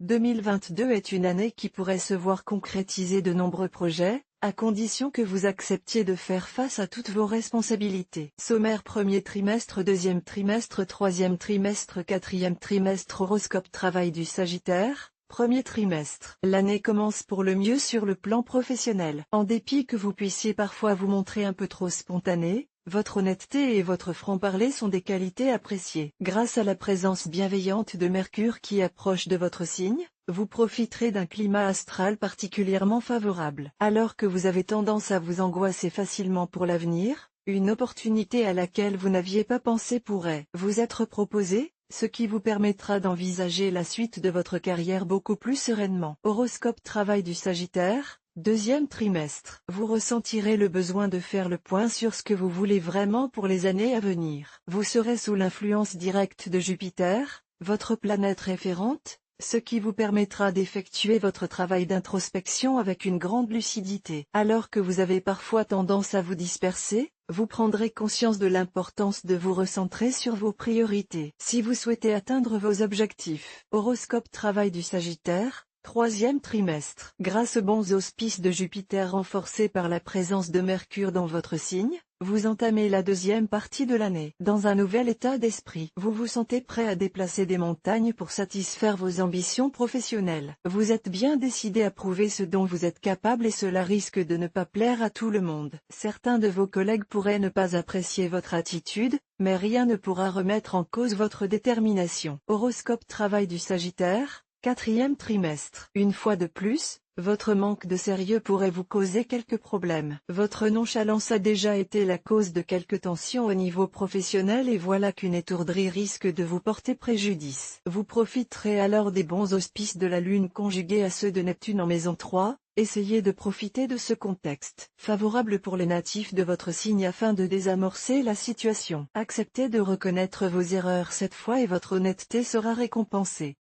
2022 est une année qui pourrait se voir concrétiser de nombreux projets, à condition que vous acceptiez de faire face à toutes vos responsabilités. Sommaire premier trimestre, deuxième trimestre, troisième trimestre, quatrième trimestre. Horoscope travail du Sagittaire. Premier trimestre. L'année commence pour le mieux sur le plan professionnel. En dépit que vous puissiez parfois vous montrer un peu trop spontané, votre honnêteté et votre franc-parler sont des qualités appréciées. Grâce à la présence bienveillante de Mercure qui approche de votre signe, vous profiterez d'un climat astral particulièrement favorable. Alors que vous avez tendance à vous angoisser facilement pour l'avenir, une opportunité à laquelle vous n'aviez pas pensé pourrait vous être proposée, ce qui vous permettra d'envisager la suite de votre carrière beaucoup plus sereinement. Horoscope travail du Sagittaire. Deuxième trimestre. Vous ressentirez le besoin de faire le point sur ce que vous voulez vraiment pour les années à venir. Vous serez sous l'influence directe de Jupiter, votre planète référente, ce qui vous permettra d'effectuer votre travail d'introspection avec une grande lucidité. Alors que vous avez parfois tendance à vous disperser, vous prendrez conscience de l'importance de vous recentrer sur vos priorités. Si vous souhaitez atteindre vos objectifs. Horoscope travail du Sagittaire. Troisième trimestre. Grâce aux bons auspices de Jupiter renforcés par la présence de Mercure dans votre signe, vous entamez la deuxième partie de l'année. Dans un nouvel état d'esprit, vous vous sentez prêt à déplacer des montagnes pour satisfaire vos ambitions professionnelles. Vous êtes bien décidé à prouver ce dont vous êtes capable et cela risque de ne pas plaire à tout le monde. Certains de vos collègues pourraient ne pas apprécier votre attitude, mais rien ne pourra remettre en cause votre détermination. Horoscope travail du Sagittaire. Quatrième trimestre. Une fois de plus, votre manque de sérieux pourrait vous causer quelques problèmes. Votre nonchalance a déjà été la cause de quelques tensions au niveau professionnel et voilà qu'une étourderie risque de vous porter préjudice. Vous profiterez alors des bons auspices de la Lune conjugués à ceux de Neptune en maison 3. Essayez de profiter de ce contexte favorable pour les natifs de votre signe afin de désamorcer la situation. Acceptez de reconnaître vos erreurs cette fois et votre honnêteté sera récompensée.